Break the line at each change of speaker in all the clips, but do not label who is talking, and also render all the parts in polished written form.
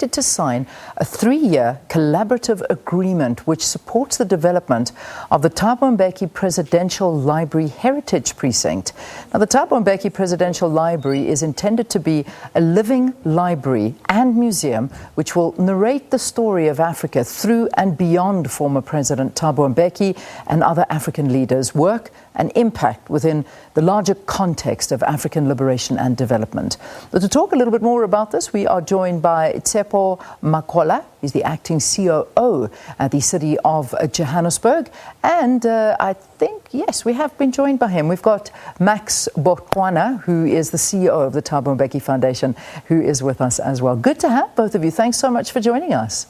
to sign a 3-year collaborative agreement which supports the development of the Thabo Mbeki Presidential Library Heritage Precinct. Now, the Thabo Mbeki Presidential Library is intended to be a living library and museum which will narrate the story of Africa through and beyond former President Thabo Mbeki and other African leaders' work and impact within the larger context of African liberation and development. But to talk a little bit more about this, we are joined by Tshepo Makola. He's the acting COO at the City of Johannesburg. And I think, yes, we have been joined by him. We've got Max Boqwana, who is the CEO of the Thabo Mbeki Foundation, who is with us as well. Good to have both of you. Thanks so much for joining us.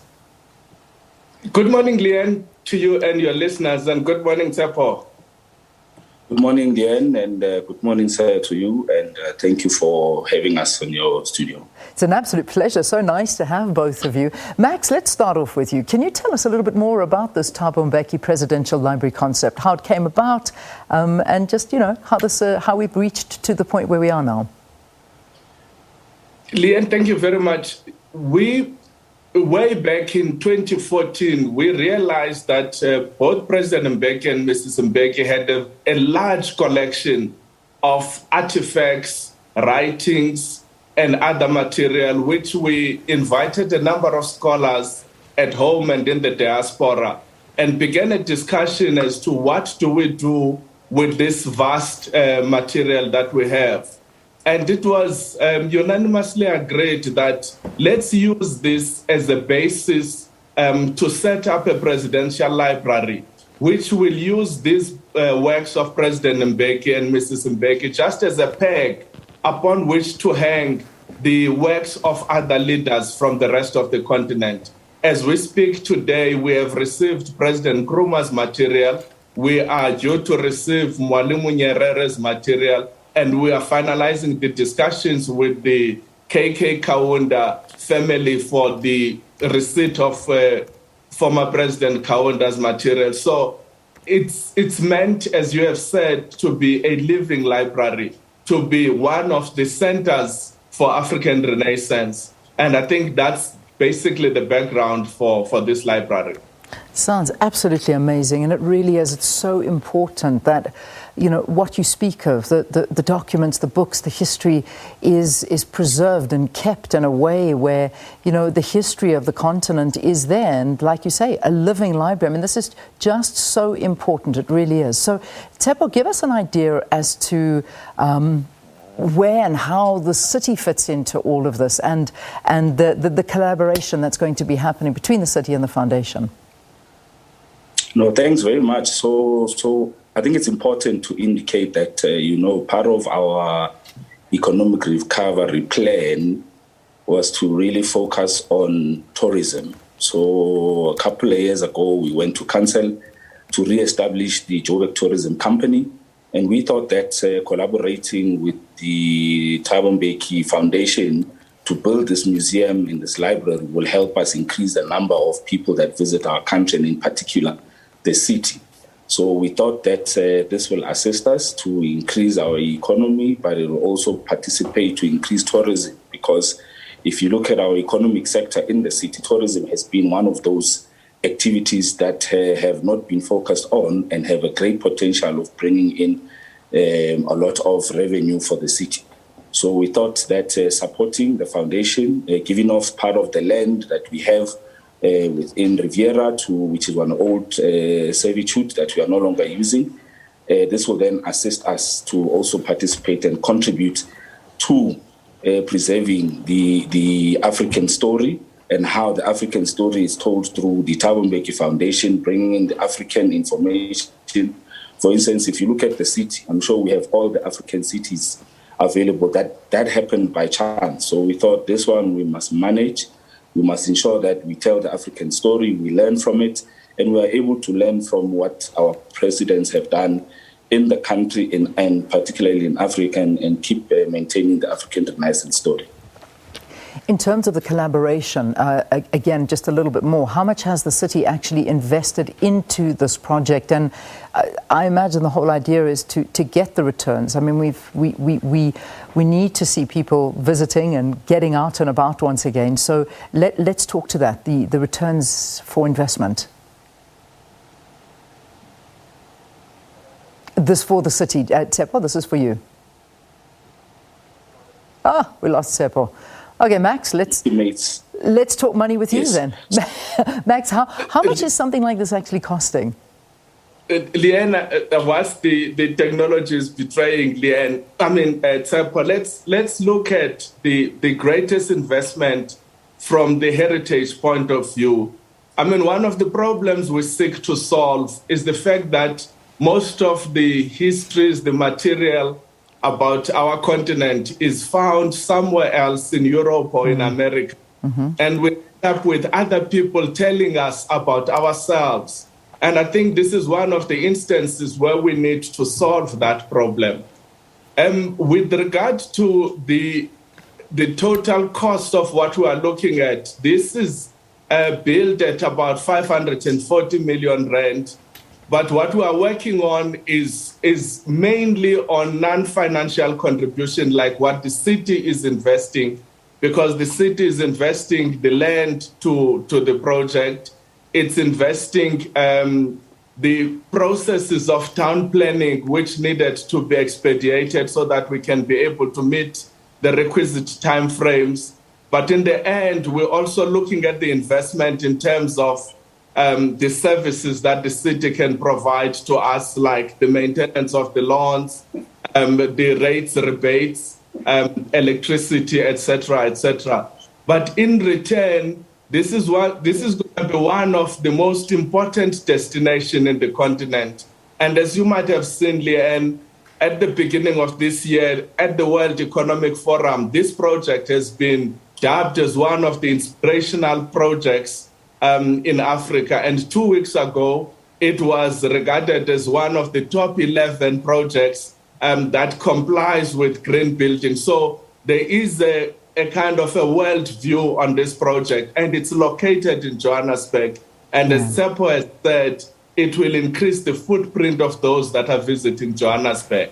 Good morning, Leanne, to you and your listeners, and good morning, Tshepo.
Good morning, Diane, and good morning, sir, to you, and thank you for having us in your studio.
It's an absolute pleasure. So nice to have both of you. Max, let's start off with you. Can you tell us a little bit more about this Thabo Mbeki Presidential Library concept, how it came about, and just, how we've reached to the point where we are now?
Leanne, thank you very much. Way back in 2014, we realized that both President Mbeki and Mrs. Mbeki had a large collection of artifacts, writings, and other material, which we invited a number of scholars at home and in the diaspora, and began a discussion as to what do we do with this vast material that we have. And it was unanimously agreed that let's use this as a basis to set up a presidential library, which will use these works of President Mbeki and Mrs. Mbeki just as a peg upon which to hang the works of other leaders from the rest of the continent. As we speak today, we have received President Nkrumah's material. We are due to receive Mwalimu Nyerere's material. And we are finalizing the discussions with the KK Kaunda family for the receipt of former President Kaunda's material. So it's meant, as you have said, to be a living library, to be one of the centers for African Renaissance. And I think that's basically the background for this library.
Sounds absolutely amazing, and it really is. It's so important that, what you speak of, the documents, the books, the history is preserved and kept in a way where, the history of the continent is there. And like you say, a living library. I mean, this is just so important. It really is. So, Tshepo, give us an idea as to where and how the city fits into all of this and the collaboration that's going to be happening between the city and the foundation.
No, thanks very much. So I think it's important to indicate that, part of our economic recovery plan was to really focus on tourism. So a couple of years ago, we went to council to re-establish the Joburg Tourism Company. And we thought that collaborating with the Thabo Mbeki Foundation to build this museum in this library will help us increase the number of people that visit our country, and in particular, the city. So we thought that this will assist us to increase our economy, but it will also participate to increase tourism, because if you look at our economic sector in the city, tourism has been one of those activities that have not been focused on and have a great potential of bringing in a lot of revenue for the city. So we thought that supporting the foundation, giving off part of the land that we have within Riviera, which is an old servitude that we are no longer using. This will then assist us to also participate and contribute to preserving the African story and how the African story is told through the Thabo Mbeki Foundation, bringing in the African information. For instance, if you look at the city, I'm sure we have all the African cities available. That happened by chance. So we thought this one we must manage. We must ensure that we tell the African story, we learn from it, and we are able to learn from what our presidents have done in the country and particularly in Africa, and keep maintaining the African Renaissance story.
In terms of the collaboration, again, just a little bit more, how much has the city actually invested into this project? And I imagine the whole idea is to get the returns. I mean, we need to see people visiting and getting out and about once again. So let's talk to that, the returns for investment. This for the city. Tshepo, this is for you. Ah, we lost Tshepo. Okay, Max, let's talk money with you then. Max, how much is something like this actually costing?
Leanne, whilst the technology is betraying Leanne, Tshepo, let's look at the greatest investment from the heritage point of view. I mean, one of the problems we seek to solve is the fact that most of the histories, the material about our continent is found somewhere else in Europe or in America. And we end up with other people telling us about ourselves. And I think this is one of the instances where we need to solve that problem. With regard to the total cost of what we are looking at, this is billed at about 540 million rand. But what we are working on is mainly on non-financial contribution, like what the city is investing, because the city is investing the land to the project. It's investing the processes of town planning, which needed to be expedited so that we can be able to meet the requisite timeframes. But in the end, we're also looking at the investment in terms of the services that the city can provide to us, like the maintenance of the lawns, the rates, rebates, electricity, etc., etc. But in return, this is going to be one of the most important destinations in the continent. And as you might have seen, Leanne, at the beginning of this year, at the World Economic Forum, this project has been dubbed as one of the inspirational projects in Africa. And 2 weeks ago, it was regarded as one of the top 11 projects that complies with green building. So there is a kind of a world view on this project, and it's located in Johannesburg. And as Tshepo has said, it will increase the footprint of those that are visiting Johannesburg.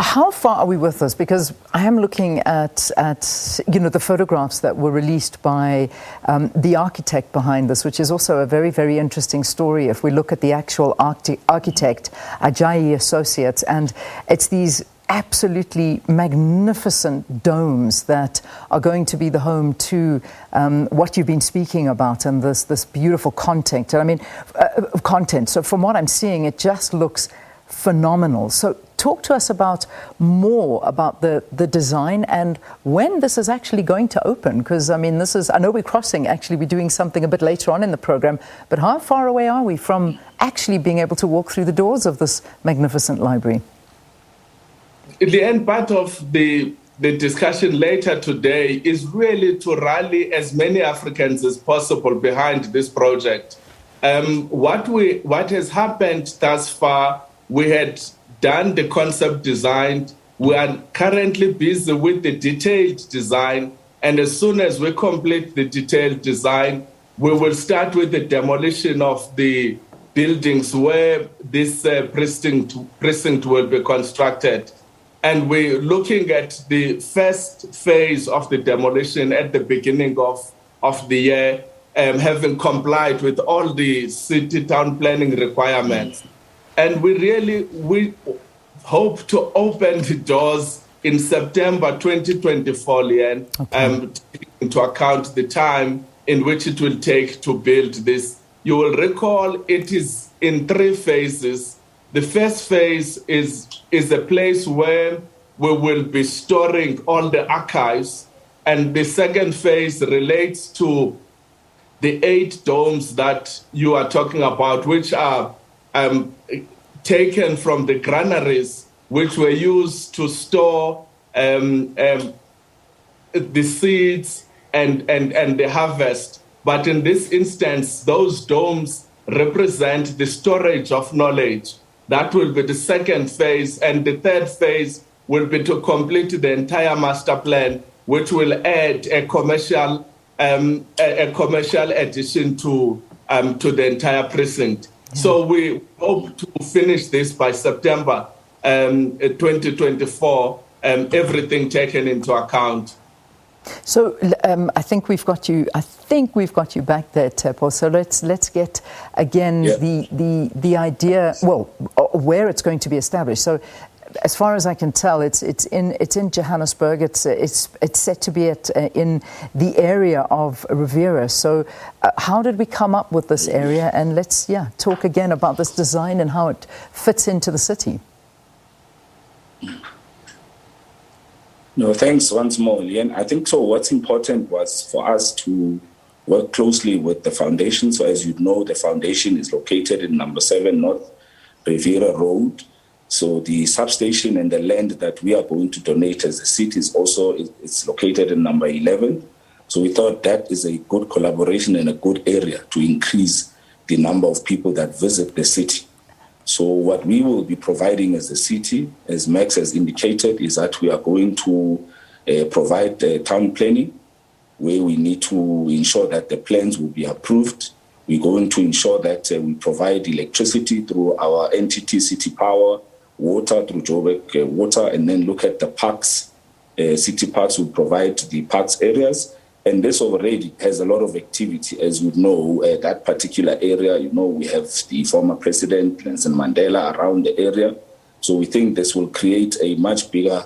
How far are we with this? Because I am looking at the photographs that were released by the architect behind this, which is also a very, very interesting story if we look at the actual architect, Ajayi Associates, and it's these absolutely magnificent domes that are going to be the home to what you've been speaking about and this beautiful content. I mean, content. So from what I'm seeing, it just looks phenomenal. So talk to us more about the design and when this is actually going to open. Because I mean, I know we're crossing, actually we're doing something a bit later on in the program, but how far away are we from actually being able to walk through the doors of this magnificent library?
The end part of the discussion later today is really to rally as many Africans as possible behind this project. What has happened thus far, we had done the concept design. We are currently busy with the detailed design. And as soon as we complete the detailed design, we will start with the demolition of the buildings where this precinct will be constructed. And we're looking at the first phase of the demolition at the beginning of the year, having complied with all the city town planning requirements. And we hope to open the doors in September 2024, Leanne, taking into account the time in which it will take to build this. You will recall it is in 3 phases. The first phase is a place where we will be storing all the archives. And the second phase relates to the 8 domes that you are talking about, which are taken from the granaries, which were used to store the seeds and the harvest. But in this instance, those domes represent the storage of knowledge. That will be the second phase. And the third phase will be to complete the entire master plan, which will add a commercial addition to the entire precinct. So we hope to finish this by September 2024, everything taken into account.
So I think we've got you. I think we've got you back there, Tshepo. So let's get again the idea. Well, where it's going to be established. So, as far as I can tell, it's in Johannesburg. It's set to be in the area of Riviera. So, how did we come up with this area? And let's talk again about this design and how it fits into the city.
No, thanks once more, Lian. I think so. What's important was for us to work closely with the foundation. So as you know, the foundation is located in number 7 North Riviera Road. So the substation and the land that we are going to donate as a city is also it's located in number 11. So we thought that is a good collaboration and a good area to increase the number of people that visit the city. So what we will be providing as a city, as Max has indicated, is that we are going to provide town planning, where we need to ensure that the plans will be approved. We're going to ensure that we provide electricity through our entity, City Power, water through Joburg Water, and then look at the parks. City Parks will provide the parks areas. And this already has a lot of activity. As you know, that particular area, we have the former president, Nelson Mandela, around the area. So we think this will create a much bigger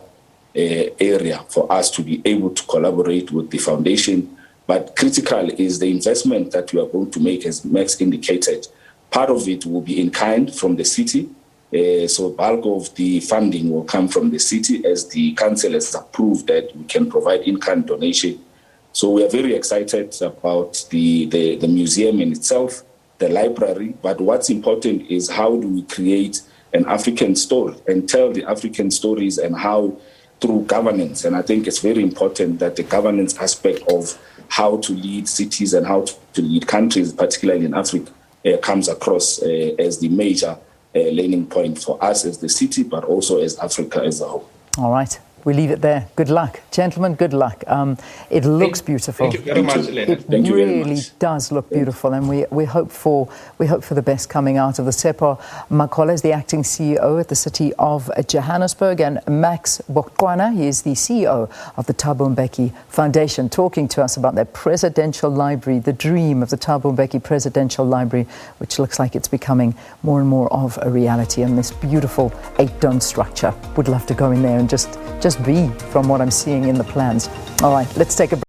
area for us to be able to collaborate with the foundation. But critical is the investment that we are going to make, as Max indicated. Part of it will be in kind from the city. So bulk of the funding will come from the city, as the council has approved that we can provide in-kind donation. So we are very excited about the museum in itself, the library, but what's important is how do we create an African story and tell the African stories, and how through governance. And I think it's very important that the governance aspect of how to lead cities and how to lead countries, particularly in Africa, comes across as the major learning point for us as the city, but also as Africa as a whole.
All right. We leave it there. Good luck. Gentlemen, good luck. It looks beautiful.
Thank you very much, Elena.
It really does look beautiful, and we hope for the best coming out of the Tshepo. Makola is the acting CEO at the City of Johannesburg, and Max Boqwana, he is the CEO of the Thabo Mbeki Foundation, talking to us about their presidential library, the dream of the Thabo Mbeki Presidential Library, which looks like it's becoming more and more of a reality, and this beautiful 8-dome structure. Would love to go in there and just be from what I'm seeing in the plans. All right, let's take a break.